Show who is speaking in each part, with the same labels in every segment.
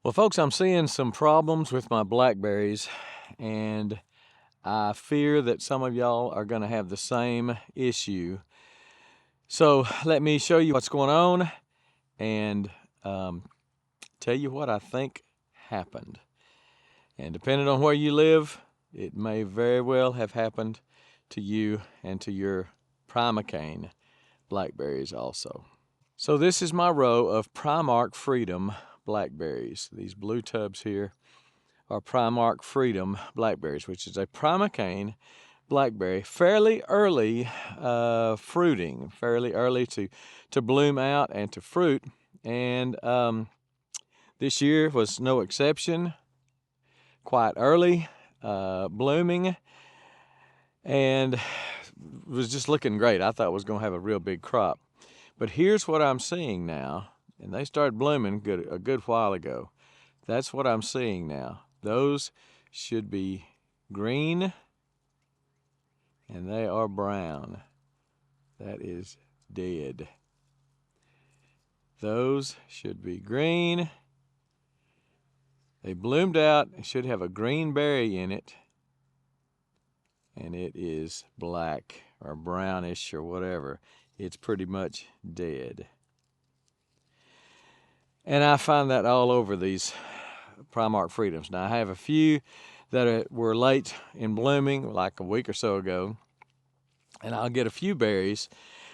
Speaker 1: Well, folks, I'm seeing some problems with my blackberries, and I fear that some of y'all are going to have the same issue. So let me show you what's going on and tell you what I think happened. And depending on where you live, it may very well have happened to you and to your primocane blackberries also. So this is my row of Primark Freedom blackberries. These blue tubs here are Primark Freedom blackberries, which is a primocane blackberry, fairly early fruiting, fairly early to bloom out and to fruit. And this year was no exception, quite early blooming, and was just looking great. I thought it was going to have a real big crop. But here's what I'm seeing now, and they started blooming a good while ago. That's what I'm seeing now. Those should be green, and they are brown. That is dead. Those should be green. They bloomed out. It should have a green berry in it, and it is black or brownish or whatever. It's pretty much dead. And I find that all over these Primark Freedoms. Now, I have a few that were late in blooming, like a week or so ago, and I'll get a few berries.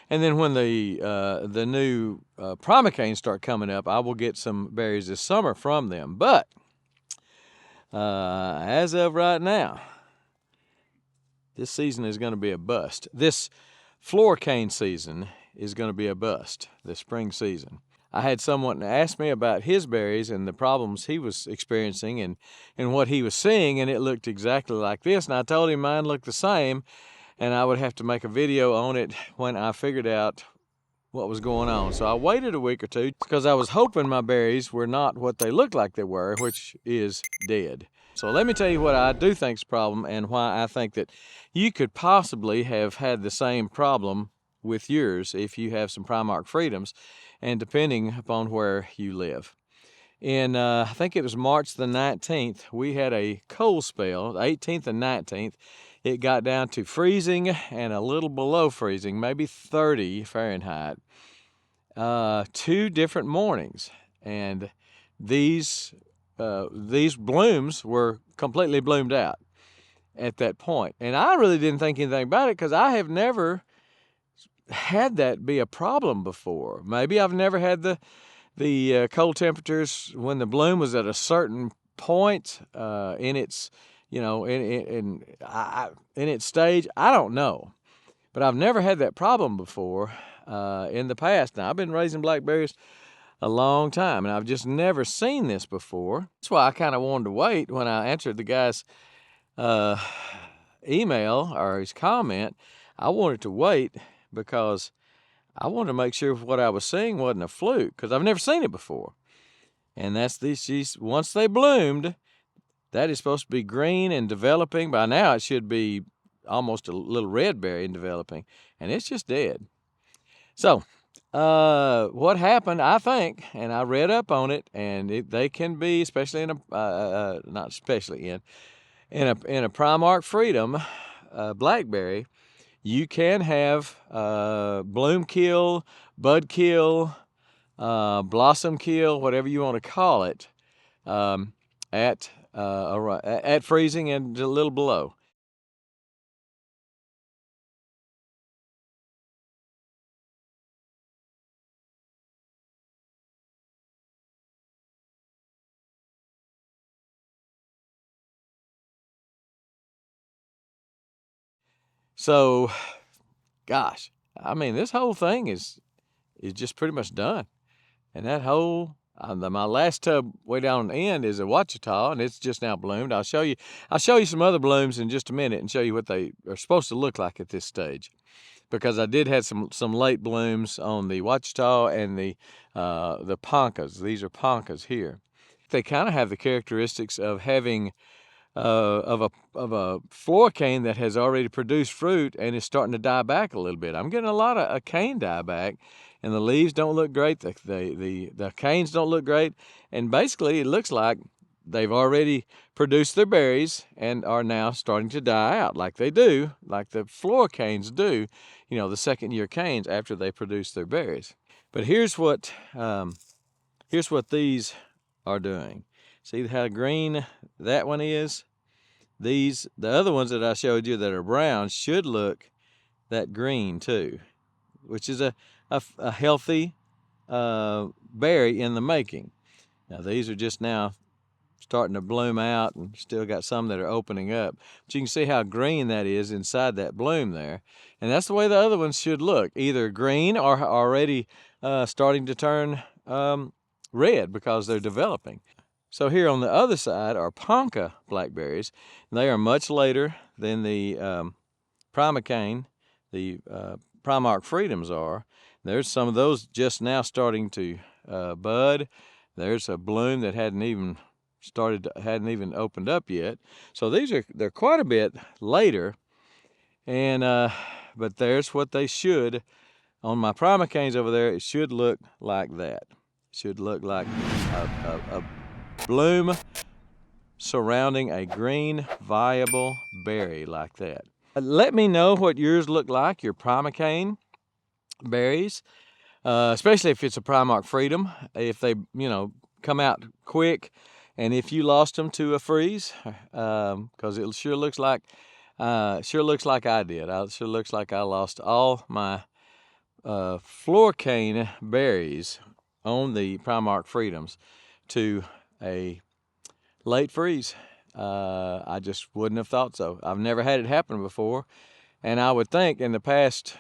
Speaker 1: And then when the new primocanes start coming up, I will get some berries this summer from them. But as of right now, this season is going to be a bust. This floor cane season is going to be a bust, this spring season. I had someone ask me about his berries and the problems he was experiencing and what he was seeing, and it looked exactly like this. And I told him mine looked the same, and I would have to make a video on it when I figured out what was going on. So I waited a week or two because I was hoping my berries were not what they looked like they were, which is dead. So let me tell you what I do think's the problem and why I think that you could possibly have had the same problem with yours if you have some Primark Freedoms, and depending upon where you live. In, I think it was March the 19th, we had a cold spell, the 18th and 19th. It got down to freezing and a little below freezing, maybe 30 Fahrenheit, 2 different mornings. And these blooms were completely bloomed out at that point. And I really didn't think anything about it because I have never had that be a problem before. Maybe I've never had the cold temperatures when the bloom was at a certain point in its, in its stage. I don't know, but I've never had that problem before in the past. Now, I've been raising blackberries a long time, and I've just never seen this before. That's why I kind of wanted to wait when I answered the guy's email or his comment. I wanted to wait because I wanted to make sure what I was seeing wasn't a fluke, because I've never seen it before. And that's these, once they bloomed, that is supposed to be green and developing. By now it should be almost a little red berry and developing, and it's just dead. So what happened, I think, and I read up on it, and they can be, especially in a not especially in a Primark Freedom blackberry, you can have bloom kill, bud kill, blossom kill, whatever you want to call it, at freezing and a little below. So, gosh, I mean, this whole thing is just pretty much done. And that whole, my last tub way down on the end is a Wachita, and it's just now bloomed. I'll show you some other blooms in just a minute and show you what they are supposed to look like at this stage, because I did have some late blooms on the Wachita and the Poncas. These are Poncas here. They kind of have the characteristics of having of a floor cane that has already produced fruit and is starting to die back a little bit. I'm getting a lot of cane die back, and the leaves don't look great. The canes don't look great, and basically it looks like they've already produced their berries and are now starting to die out, like they do, like the floor canes do. You know, the second-year canes after they produce their berries. But here's what these are doing. See how green that one is? The other ones that I showed you that are brown should look that green too, which is a healthy berry in the making. Now these are just now starting to bloom out, and still got some that are opening up. But you can see how green that is inside that bloom there. And that's the way the other ones should look, either green or already starting to turn red because they're developing. So here on the other side are Ponca blackberries. They are much later than the primocane, the Primark Freedoms are. There's some of those just now starting to bud. There's a bloom that hadn't even opened up yet. So they're quite a bit later, and but there's what they should. On my primocanes over there, it should look like that. It should look like a bloom surrounding a green, viable berry like that. Let me know what yours look like, your primocane berries, especially if it's a Primark Freedom, if they, come out quick, and if you lost them to a freeze, because it sure looks like I did. It sure looks like I lost all my floor cane berries on the Primark Freedoms to a late freeze. I just wouldn't have thought so. I've never had it happen before, and I would think in the past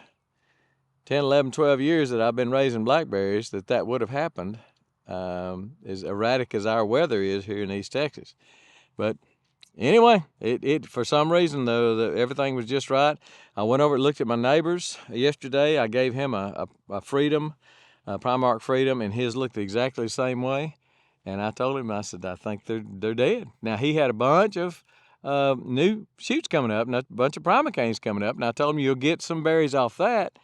Speaker 1: 10, 11, 12 years that I've been raising blackberries that would have happened, as erratic as our weather is here in East Texas. But anyway, it for some reason though, everything was just right. I went over and looked at my neighbor's yesterday. I gave him a Freedom, a Primark Freedom, and his looked exactly the same way. And I told him, I said, I think they're dead. Now he had a bunch of new shoots coming up, and a bunch of primocanes coming up. And I told him you'll get some berries off that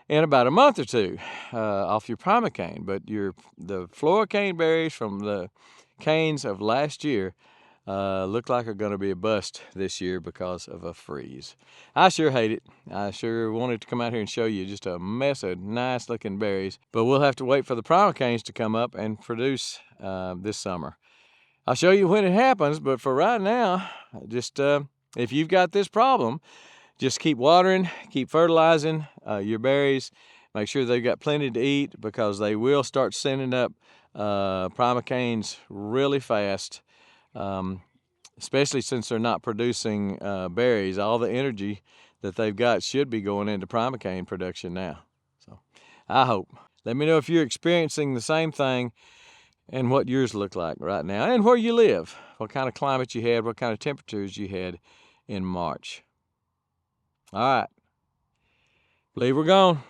Speaker 1: in about a month or two, off your primocane. But the floor cane berries from the canes of last year look like are going to be a bust this year because of a freeze. I sure hate it. I sure wanted to come out here and show you just a mess of nice looking berries, but we'll have to wait for the primocanes to come up and produce this summer. I'll show you when it happens, but for right now, just if you've got this problem, just keep watering, keep fertilizing your berries. Make sure they've got plenty to eat, because they will start sending up primocanes really fast. Especially since they're not producing berries. All the energy that they've got should be going into primocane production now. So I hope. Let me know if you're experiencing the same thing and what yours look like right now, and where you live, what kind of climate you had, what kind of temperatures you had in March. All right, believe we're gone.